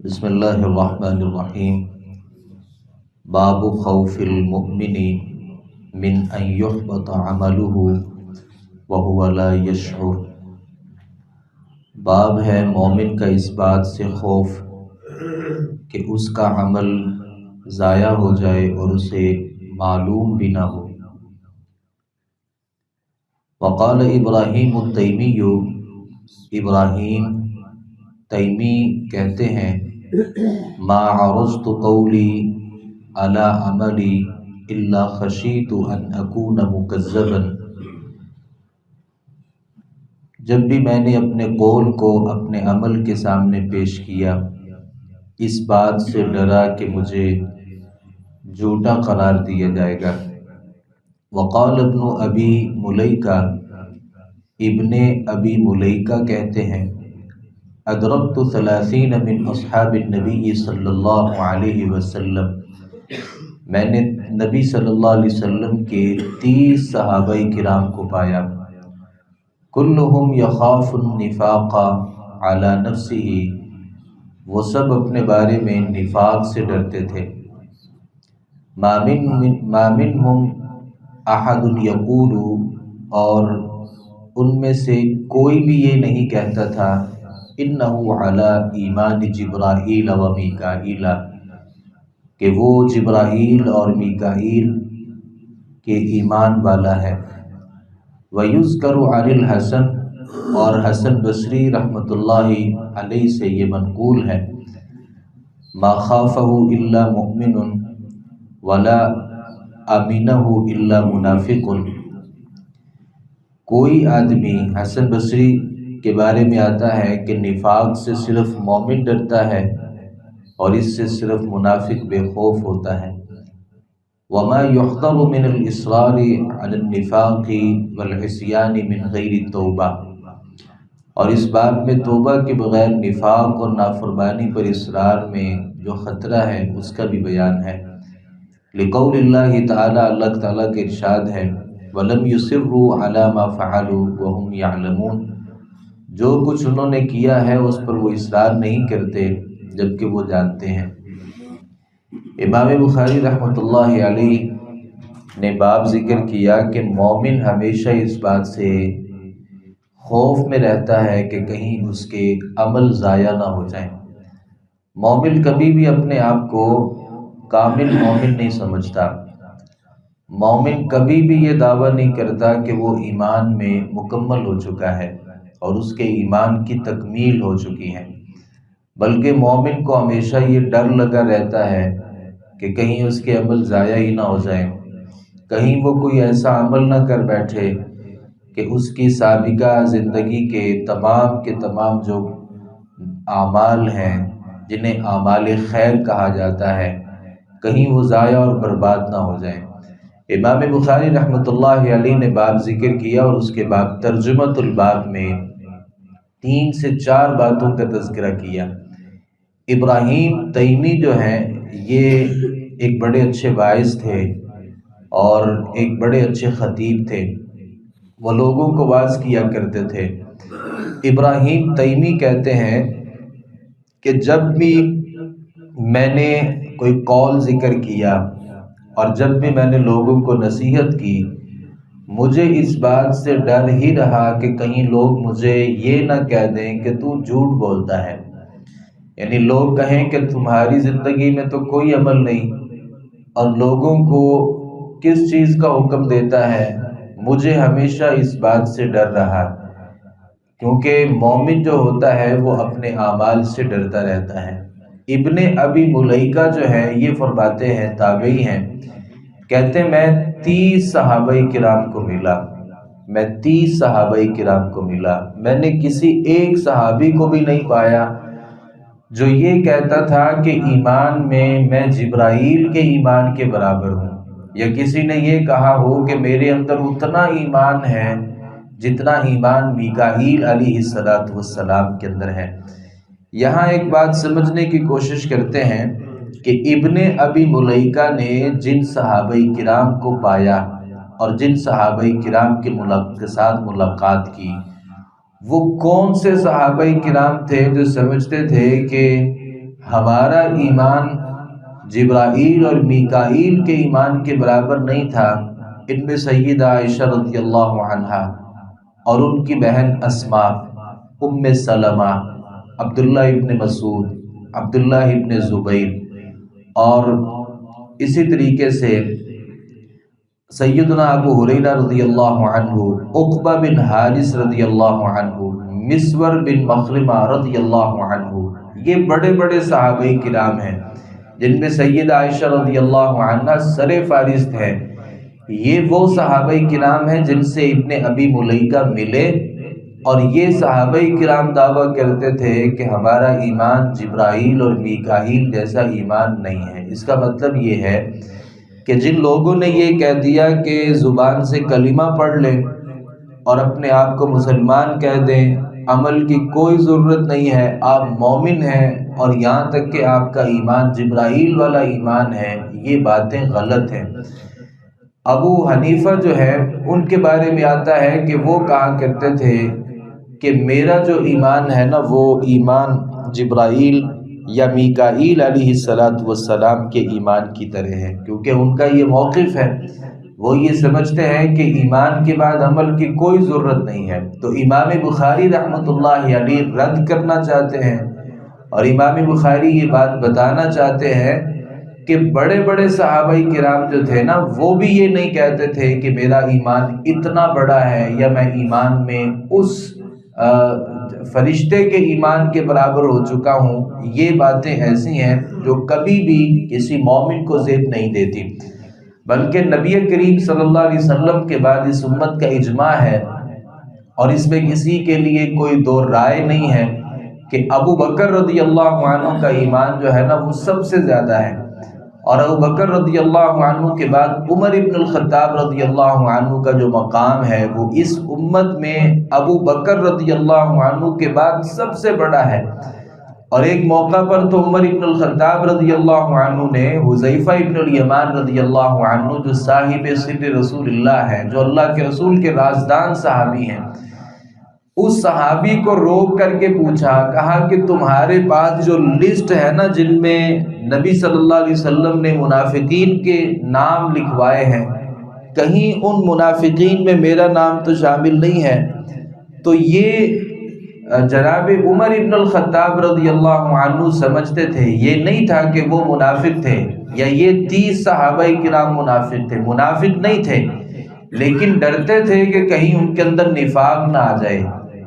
بسم اللہ الرحمن الرحیم۔ باب خوف المؤمن من ان يحبط عمله وهو لا يشعر۔ باب ہے مومن کا اس بات سے خوف کہ اس کا عمل ضائع ہو جائے اور اسے معلوم بھی نہ ہو۔ وقال ابراہیم التیمی، ابراہیم تیمی کہتے ہیں، ما عرضت قولی علی عملی الا خشیت ان اکون مکذبا۔ جب بھی میں نے اپنے قول کو اپنے عمل کے سامنے پیش کیا، اس بات سے ڈرا کہ مجھے جھوٹا قرار دیا جائے گا۔ وقال ابن ابی ملیکہ، ابن ابی ملیکہ کہتے ہیں، ادرکت 30 من اصحاب النبی صلی اللہ علیہ وسلم، میں نے نبی صلی اللہ علیہ وسلم کے 30 صحابہ کرام کو پایا، کلہم یخاف النفاق علی نفسہ، وہ سب اپنے بارے میں نفاق سے ڈرتے تھے۔ ما منہم احد یقول، اور ان میں سے کوئی بھی یہ نہیں کہتا تھا، انہ علی ایمان جبرائیل و میکائیل، کہ وہ جبرائیل اور میکائیل کے ایمان والا ہے۔ ویذکر عن الحسن، اور حسن بصری رحمۃ اللہ علیہ سے یہ منقول ہے، ما خافہ الا مؤمن ولا امنہ الا منافق۔ کوئی آدمی، حسن بصری کے بارے میں آتا ہے کہ نفاق سے صرف مومن ڈرتا ہے اور اس سے صرف منافق بے خوف ہوتا ہے۔ وما يحذر من الاصرار على النفاق والعصيان من غیر توبہ، اور اس باب میں توبہ کے بغیر نفاق اور نافرمانی پر اصرار میں جو خطرہ ہے اس کا بھی بیان ہے۔ لقول اللہ تعالی، اللہ تعالیٰ کے ارشاد ہے، وَلَمْ يُصِرُّوا عَلَى مَا فَعَلُوا وَهُمْ يَعْلَمُونَ، جو کچھ انہوں نے کیا ہے اس پر وہ اصرار نہیں کرتے جبکہ وہ جانتے ہیں۔ امام بخاری رحمۃ اللہ علیہ نے باب ذکر کیا کہ مومن ہمیشہ اس بات سے خوف میں رہتا ہے کہ کہیں اس کے عمل ضائع نہ ہو جائیں۔ مومن کبھی بھی اپنے آپ کو کامل مومن نہیں سمجھتا۔ مومن کبھی بھی یہ دعویٰ نہیں کرتا کہ وہ ایمان میں مکمل ہو چکا ہے اور اس کے ایمان کی تکمیل ہو چکی ہے، بلکہ مومن کو ہمیشہ یہ ڈر لگا رہتا ہے کہ کہیں اس کے عمل ضائع ہی نہ ہو جائیں، کہیں وہ کوئی ایسا عمل نہ کر بیٹھے کہ اس کی سابقہ زندگی کے تمام جو اعمال ہیں جنہیں اعمال خیر کہا جاتا ہے، کہیں وہ ضائع اور برباد نہ ہو جائیں۔ امام بخاری رحمۃ اللہ علیہ نے باب ذکر کیا اور اس کے بعد ترجمۃ الباب میں 3 سے 4 باتوں کا تذکرہ کیا۔ ابراہیم تیمی جو ہیں یہ ایک بڑے اچھے واعظ تھے اور ایک بڑے اچھے خطیب تھے، وہ لوگوں کو واعظ کیا کرتے تھے۔ ابراہیم تیمی کہتے ہیں کہ جب بھی میں نے کوئی قول ذکر کیا اور جب بھی میں نے لوگوں کو نصیحت کی، مجھے اس بات سے ڈر ہی رہا کہ کہیں لوگ مجھے یہ نہ کہہ دیں کہ تو جھوٹ بولتا ہے، یعنی لوگ کہیں کہ تمہاری زندگی میں تو کوئی عمل نہیں اور لوگوں کو کس چیز کا حکم دیتا ہے۔ مجھے ہمیشہ اس بات سے ڈر رہا، کیونکہ مومن جو ہوتا ہے وہ اپنے اعمال سے ڈرتا رہتا ہے۔ ابن ابی ملیکہ جو ہے یہ فرماتے ہیں، تابعی ہیں، کہتے میں 30 صحابہ کرام کو ملا، میں 30 صحابہ کرام کو ملا، میں نے کسی ایک صحابی کو بھی نہیں پایا جو یہ کہتا تھا کہ ایمان میں جبرائیل کے ایمان کے برابر ہوں، یا کسی نے یہ کہا ہو کہ میرے اندر اتنا ایمان ہے جتنا ایمان میکائیل علیہ السلام کے اندر ہے۔ یہاں ایک بات سمجھنے کی کوشش کرتے ہیں کہ ابن ابی ملیکہ نے جن صحابہ کرام کو پایا اور جن صحابہ کرام کے ساتھ ملاقات کی، وہ کون سے صحابہ کرام تھے جو سمجھتے تھے کہ ہمارا ایمان جبرائیل اور میکائیل کے ایمان کے برابر نہیں تھا، ان میں سیدہ عائشہ رضی اللہ عنہا اور ان کی بہن اسماء، ام سلمہ، عبداللہ ابن مسعود، عبداللہ ابن زبیر، اور اسی طریقے سے سیدنا ابو ہریرہ رضی اللہ عنہ، عقبہ بن حارث رضی اللہ عنہ، مسور بن مخرمہ رضی اللہ عنہ، یہ بڑے بڑے صحابہ کرام ہیں جن میں سیدہ عائشہ رضی اللہ عنہ سر فہرست ہے۔ یہ وہ صحابہ کرام ہیں جن سے ابن ابی ملیکہ ملے، اور یہ صحابہ کرام دعویٰ کرتے تھے کہ ہمارا ایمان جبرائیل اور میکائیل جیسا ایمان نہیں ہے۔ اس کا مطلب یہ ہے کہ جن لوگوں نے یہ کہہ دیا کہ زبان سے کلمہ پڑھ لیں اور اپنے آپ کو مسلمان کہہ دیں، عمل کی کوئی ضرورت نہیں ہے، آپ مومن ہیں، اور یہاں تک کہ آپ کا ایمان جبرائیل والا ایمان ہے، یہ باتیں غلط ہیں۔ ابو حنیفہ جو ہے ان کے بارے میں آتا ہے کہ وہ کہا کرتے تھے کہ میرا جو ایمان ہے نا وہ ایمان جبرائیل یا میکائیل علیہ السلام کے ایمان کی طرح ہے، کیونکہ ان کا یہ موقف ہے، وہ یہ سمجھتے ہیں کہ ایمان کے بعد عمل کی کوئی ضرورت نہیں ہے۔ تو امام بخاری رحمۃ اللہ علیہ رد کرنا چاہتے ہیں، اور امام بخاری یہ بات بتانا چاہتے ہیں کہ بڑے بڑے صحابہ کرام جو تھے نا وہ بھی یہ نہیں کہتے تھے کہ میرا ایمان اتنا بڑا ہے یا میں ایمان میں اس فرشتے کے ایمان کے برابر ہو چکا ہوں۔ یہ باتیں ایسی ہیں جو کبھی بھی کسی مومن کو زیب نہیں دیتی، بلکہ نبی کریم صلی اللہ علیہ وسلم کے بعد اس امت کا اجماع ہے، اور اس میں کسی کے لیے کوئی دو رائے نہیں ہے کہ ابو بکر رضی اللہ عنہ کا ایمان جو ہے نا وہ سب سے زیادہ ہے، اور ابو بکر رضی اللہ عنہ کے بعد عمر ابن الخطاب رضی اللہ عنہ کا جو مقام ہے وہ اس امت میں ابو بکر رضی اللہ عنہ کے بعد سب سے بڑا ہے۔ اور ایک موقع پر تو عمر ابن الخطاب رضی اللہ عنہ نے حذیفہ ابن الیمان رضی اللہ عنہ جو صاحب سر رسول اللہ ہیں، جو اللہ کے رسول کے رازدان صحابی ہیں، اس صحابی کو روک کر کے پوچھا، کہا کہ تمہارے پاس جو لسٹ ہے نا جن میں نبی صلی اللہ علیہ وسلم نے منافقین کے نام لکھوائے ہیں، کہیں ان منافقین میں میرا نام تو شامل نہیں ہے؟ تو یہ جناب عمر ابن الخطاب رضی اللہ عنہ سمجھتے تھے، یہ نہیں تھا کہ وہ منافق تھے یا یہ 30 صحابہ کرام منافق تھے، منافق نہیں تھے، لیکن ڈرتے تھے کہ کہیں ان کے اندر نفاق نہ آ جائے،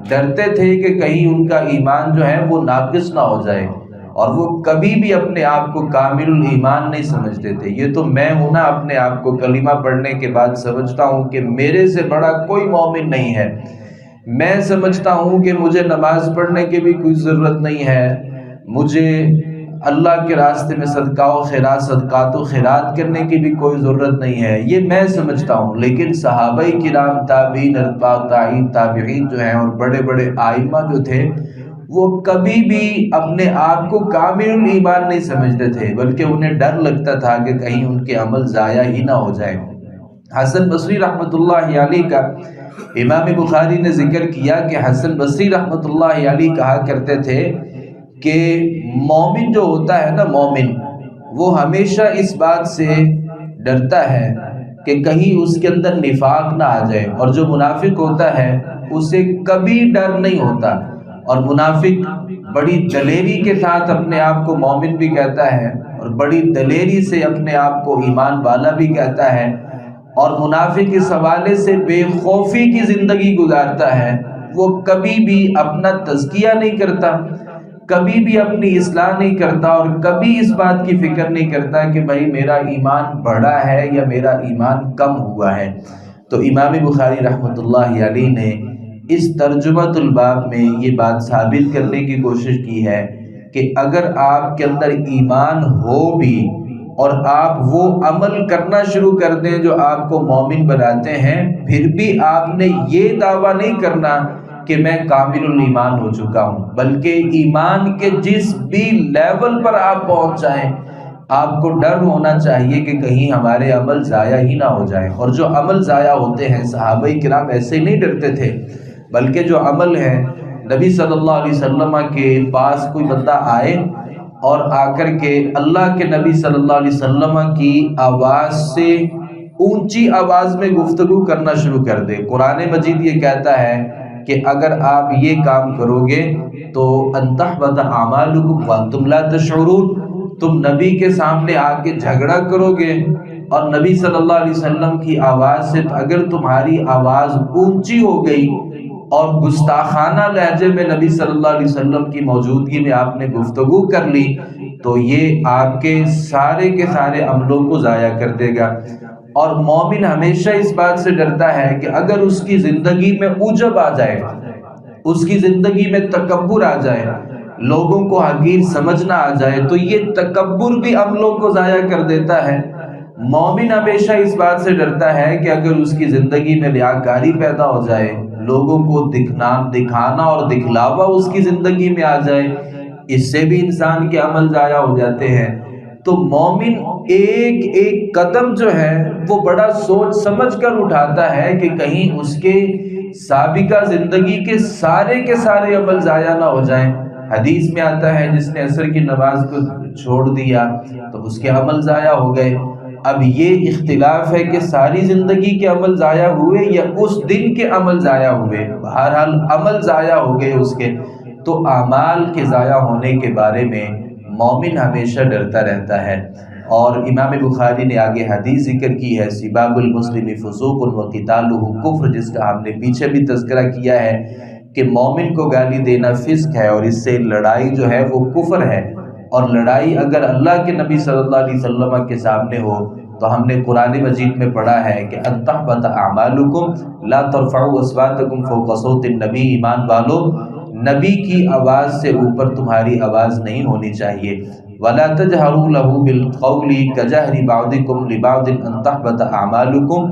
ڈرتے تھے کہ کہیں ان کا ایمان جو ہے وہ ناقص نہ ہو جائے، اور وہ کبھی بھی اپنے آپ کو کامل الایمان نہیں سمجھتے تھے۔ یہ تو میں ہوں نا، اپنے آپ کو کلمہ پڑھنے کے بعد سمجھتا ہوں کہ میرے سے بڑا کوئی مومن نہیں ہے، میں سمجھتا ہوں کہ مجھے نماز پڑھنے کی بھی کوئی ضرورت نہیں ہے، مجھے اللہ کے راستے میں صدقات و خیرات کرنے کی بھی کوئی ضرورت نہیں ہے، یہ میں سمجھتا ہوں۔ لیکن صحابہ کرام، تابعین، اتباع تابعین جو ہیں، اور بڑے بڑے ائمہ جو تھے، وہ کبھی بھی اپنے آپ کو کامل الایمان نہیں سمجھتے تھے، بلکہ انہیں ڈر لگتا تھا کہ کہیں ان کے عمل ضائع ہی نہ ہو جائے۔ حسن بصری رحمۃ اللہ علیہ کا امام بخاری نے ذکر کیا کہ حسن بصری رحمۃ اللہ علیہ کہا کرتے تھے کہ مومن جو ہوتا ہے نا، مومن وہ ہمیشہ اس بات سے ڈرتا ہے کہ کہیں اس کے اندر نفاق نہ آ جائے، اور جو منافق ہوتا ہے اسے کبھی ڈر نہیں ہوتا، اور منافق بڑی دلیری کے ساتھ اپنے آپ کو مومن بھی کہتا ہے، اور بڑی دلیری سے اپنے آپ کو ایمان والا بھی کہتا ہے، اور منافق اس حوالے سے بے خوفی کی زندگی گزارتا ہے، وہ کبھی بھی اپنا تزکیہ نہیں کرتا، کبھی بھی اپنی اصلاح نہیں کرتا، اور کبھی اس بات کی فکر نہیں کرتا کہ بھائی میرا ایمان بڑھا ہے یا میرا ایمان کم ہوا ہے۔ تو امام بخاری رحمۃ اللہ علیہ نے اس ترجمۃ الباب میں یہ بات ثابت کرنے کی کوشش کی ہے کہ اگر آپ کے اندر ایمان ہو بھی اور آپ وہ عمل کرنا شروع کر دیں جو آپ کو مومن بناتے ہیں، پھر بھی آپ نے یہ دعویٰ نہیں کرنا کہ میں کامل الایمان ہو چکا ہوں، بلکہ ایمان کے جس بھی لیول پر آپ پہنچ جائیں، آپ کو ڈر ہونا چاہیے کہ کہیں ہمارے عمل ضائع ہی نہ ہو جائیں۔ اور جو عمل ضائع ہوتے ہیں، صحابہ کرام ایسے نہیں ڈرتے تھے، بلکہ جو عمل ہے، نبی صلی اللہ علیہ وسلم کے پاس کوئی بندہ آئے اور آ کر کے اللہ کے نبی صلی اللہ علیہ وسلم کی آواز سے اونچی آواز میں گفتگو کرنا شروع کر دے۔ قرآن مجید یہ کہتا ہے کہ اگر آپ یہ کام کرو گے تو ان تحبط اعمالکم وانتم لا تشعرون، تم نبی کے سامنے آ کے جھگڑا کرو گے اور نبی صلی اللہ علیہ وسلم کی آواز سے اگر تمہاری آواز اونچی ہو گئی اور گستاخانہ لہجے میں نبی صلی اللہ علیہ وسلم کی موجودگی میں آپ نے گفتگو کر لی تو یہ آپ کے سارے عملوں کو ضائع کر دے گا۔ اور مومن ہمیشہ اس بات سے ڈرتا ہے کہ اگر اس کی زندگی میں عجب آ جائے، اس کی زندگی میں تکبر آ جائے، لوگوں کو حقیر سمجھنا آ جائے تو یہ تکبر بھی عملوں کو ضائع کر دیتا ہے۔ مومن ہمیشہ اس بات سے ڈرتا ہے کہ اگر اس کی زندگی میں ریاکاری پیدا ہو جائے، لوگوں کو دکھانا اور دکھلاوا اس کی زندگی میں آ جائے، اس سے بھی انسان کے عمل ضائع ہو جاتے ہیں۔ تو مومن ایک ایک قدم جو ہے وہ بڑا سوچ سمجھ کر اٹھاتا ہے کہ کہیں اس کے سابقہ زندگی کے سارے عمل ضائع نہ ہو جائیں۔ حدیث میں آتا ہے جس نے عصر کی نماز کو چھوڑ دیا تو اس کے عمل ضائع ہو گئے۔ اب یہ اختلاف ہے کہ ساری زندگی کے عمل ضائع ہوئے یا اس دن کے عمل ضائع ہوئے، بہرحال عمل ضائع ہو گئے اس کے۔ تو اعمال کے ضائع ہونے کے بارے میں مومن ہمیشہ ڈرتا رہتا ہے۔ اور امام بخاری نے آگے حدیث ذکر کی ہے، سباب المسلم فسوق وقتالہ کفر، جس کا ہم نے پیچھے بھی تذکرہ کیا ہے کہ مومن کو گالی دینا فسق ہے اور اس سے لڑائی جو ہے وہ کفر ہے۔ اور لڑائی اگر اللہ کے نبی صلی اللہ علیہ وسلم کے سامنے ہو تو ہم نے قرآن مجید میں پڑھا ہے کہ ان تحبط اعمالکم لا ترفعوا اصواتکم فوق صوت النبی، ایمان والو نبی کی آواز سے اوپر تمہاری آواز نہیں ہونی چاہیے۔ ولا تجہروا له بالقول کجہر بعضکم لبعض ان تحبط اعمالکم،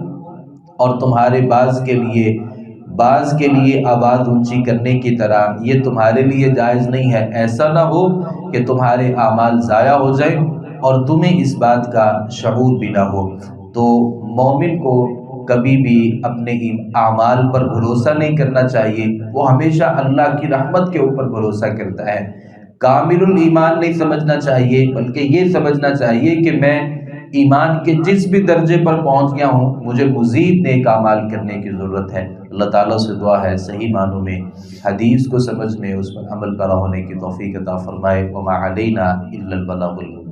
اور تمہارے بعض کے لیے آواز اونچی کرنے کی طرح یہ تمہارے لیے جائز نہیں ہے، ایسا نہ ہو کہ تمہارے اعمال ضائع ہو جائیں اور تمہیں اس بات کا شعور بھی نہ ہو۔ تو مومن کو کبھی بھی اپنے اعمال پر بھروسہ نہیں کرنا چاہیے، وہ ہمیشہ اللہ کی رحمت کے اوپر بھروسہ کرتا ہے۔ کامل الایمان نہیں سمجھنا چاہیے، بلکہ یہ سمجھنا چاہیے کہ میں ایمان کے جس بھی درجے پر پہنچ گیا ہوں مجھے مزید نیک اعمال کرنے کی ضرورت ہے۔ اللہ تعالیٰ سے دعا ہے صحیح معنوں میں حدیث کو سمجھ میں اس پر عمل پیرا ہونے کی توفیق عطا فرمائے۔ وما علینا الا البلاغ المبین۔